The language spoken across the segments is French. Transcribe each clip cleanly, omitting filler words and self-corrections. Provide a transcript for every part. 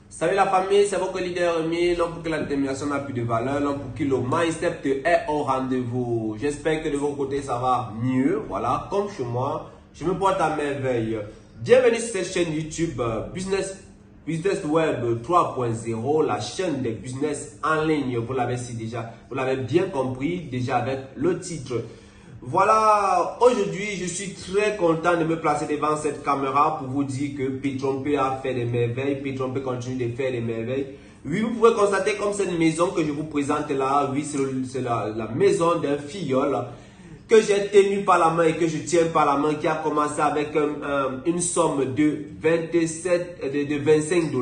Salut la famille, c'est votre leader Rémi, l'homme pour qui la détermination n'a plus de valeur, l'homme pour qui le mindset est au rendez-vous. J'espère que de votre côté ça va mieux, voilà, comme chez moi, je me porte à merveille. Bienvenue sur cette chaîne YouTube Business Web 3.0, la chaîne des business en ligne, vous l'avez déjà, vous l'avez bien compris déjà avec le titre. Voilà, aujourd'hui je suis très content de me placer devant cette caméra pour vous dire que Pétrompé a fait des merveilles, Pétrompé continue de faire des merveilles. Oui, vous pouvez constater comme cette maison que je vous présente là, oui, c'est la maison d'un filleul que j'ai tenu par la main et que je tiens par la main, qui a commencé avec une somme de 25 $.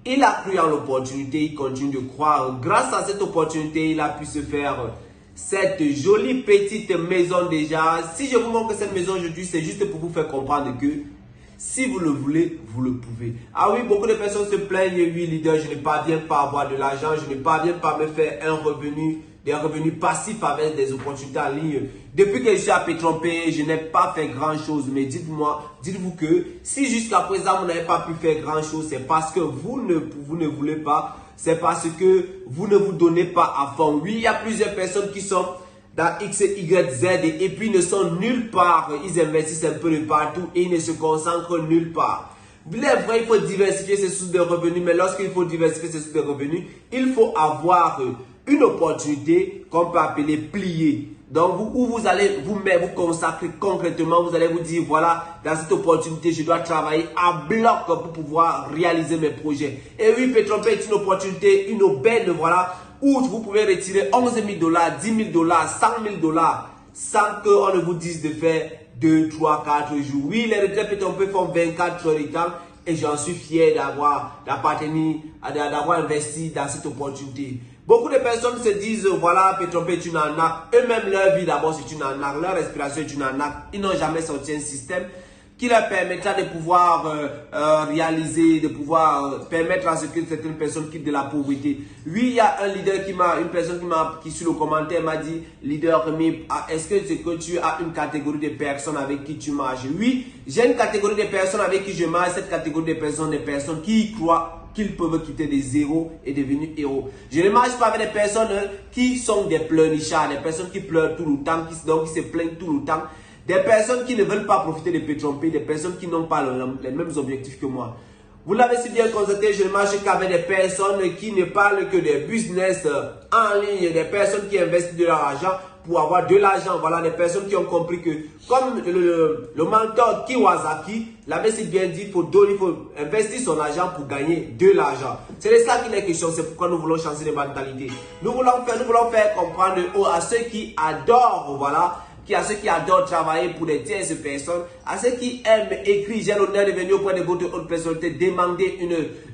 Il a cru en l'opportunité, il continue de croire. Grâce à cette opportunité, il a pu se faire cette jolie petite maison déjà. Si je vous montre cette maison aujourd'hui, c'est juste pour vous faire comprendre que si vous le voulez, vous le pouvez. Ah oui, beaucoup de personnes se plaignent, oui leader, je ne parviens pas à avoir de l'argent, je ne parviens pas à me faire des revenus passifs avec des opportunités en ligne. Depuis que je suis à Pétrompé, je n'ai pas fait grand chose. Mais dites-vous que si jusqu'à présent vous n'avez pas pu faire grand chose, c'est parce que vous ne voulez pas. C'est parce que vous ne vous donnez pas à fond. Oui, il y a plusieurs personnes qui sont dans X, Y, Z et puis ne sont nulle part. Ils investissent un peu de partout et ils ne se concentrent nulle part. Il est vrai, il faut diversifier ses sources de revenus, mais lorsqu'il faut diversifier ses sources de revenus, il faut avoir une opportunité qu'on peut appeler plier. Donc, vous allez vous consacrer concrètement, vous allez vous dire, voilà, dans cette opportunité, je dois travailler à bloc pour pouvoir réaliser mes projets. Et oui, Pétrompé est une opportunité, une aubaine, voilà, où vous pouvez retirer 11 000 $, 10 000 $, 100 000 $, sans qu'on ne vous dise de faire 2, 3, 4 jours. Oui, les retraits Pétrompé font 24 heures de temps et j'en suis fier d'avoir investi dans cette opportunité. Beaucoup de personnes se disent, voilà, Pétrompé est une arnaque. Eux-mêmes, leur vie d'abord, c'est une arnaque. Leur respiration est une arnaque. Ils n'ont jamais sorti un système qui leur permettra de pouvoir réaliser, de pouvoir permettre à ce que certaines personnes quittent de la pauvreté. Oui, il y a un leader une personne qui sur le commentaire m'a dit, leader Rémi, est-ce que tu as une catégorie de personnes avec qui tu marches? Oui, j'ai une catégorie de personnes avec qui je marche. Cette catégorie de personnes qui croient qu'ils peuvent quitter des zéros et devenir héros. Je ne marche pas avec des personnes qui sont des pleurnichards, des personnes qui pleurent tout le temps, qui se plaignent tout le temps, des personnes qui ne veulent pas profiter de Pétrompé, des personnes qui n'ont pas les mêmes objectifs que moi. Vous l'avez si bien constaté, je ne marche qu'avec des personnes qui ne parlent que des business en ligne, des personnes qui investissent de leur argent pour avoir de l'argent. Voilà, des personnes qui ont compris que, comme le mentor Kiyosaki l'avait si bien dit, il faut investir son argent pour gagner de l'argent. C'est de ça qu'il est question, c'est pourquoi nous voulons changer de mentalité. Nous voulons faire comprendre à ceux qui adorent, voilà, à ceux qui adorent travailler pour des tierces personnes, à ceux qui aiment écrire, j'ai l'honneur de venir auprès de votre haute personnalité, demander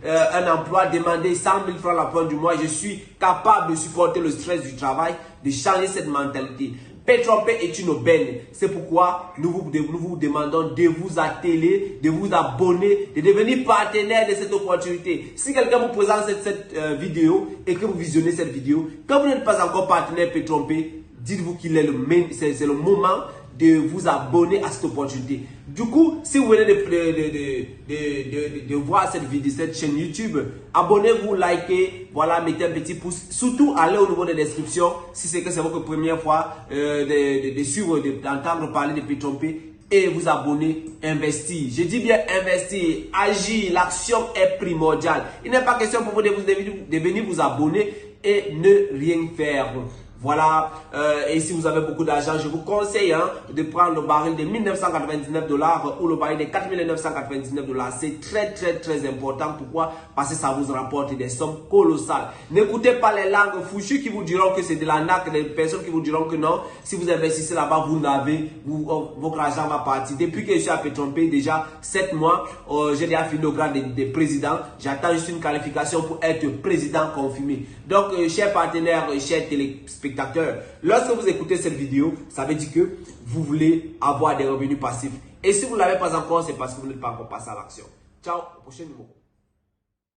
un emploi, demander 100 000 francs à la fin du mois. Je suis capable de supporter le stress du travail, de changer cette mentalité. Pétrompé est une aubaine. C'est pourquoi nous vous demandons de vous atteler, de vous abonner, de devenir partenaire de cette opportunité. Si quelqu'un vous présente cette vidéo et que vous visionnez cette vidéo, quand vous n'êtes pas encore partenaire Pétrompé, dites-vous qu'il est c'est le moment de vous abonner à cette opportunité. Du coup, si vous venez de voir cette chaîne YouTube, abonnez-vous, likez, voilà, mettez un petit pouce. Surtout, allez au niveau des descriptions si c'est votre première fois de suivre, d'entendre parler de Pétrompé et vous abonner, investir. Je dis bien investir, agir, l'action est primordiale. Il n'est pas question pour vous de venir vous abonner et ne rien faire. Voilà, et si vous avez beaucoup d'argent, je vous conseille de prendre le baril de 1999 $ ou le baril de 4999 $. C'est très important. Pourquoi? Parce que ça vous rapporte des sommes colossales. N'écoutez pas les langues fouchues qui vous diront que c'est de l'arnaque, des personnes qui vous diront que non, si vous investissez là-bas, votre argent va partir. Depuis que je suis à Pétrompé, déjà 7 mois, j'ai déjà fini au grade de président. J'attends juste une qualification pour être président confirmé. Donc, chers partenaires, chers téléspectateurs, lorsque vous écoutez cette vidéo, ça veut dire que vous voulez avoir des revenus passifs. Et si vous ne l'avez pas encore, c'est parce que vous n'êtes pas encore passé à l'action. Ciao, au prochain numéro.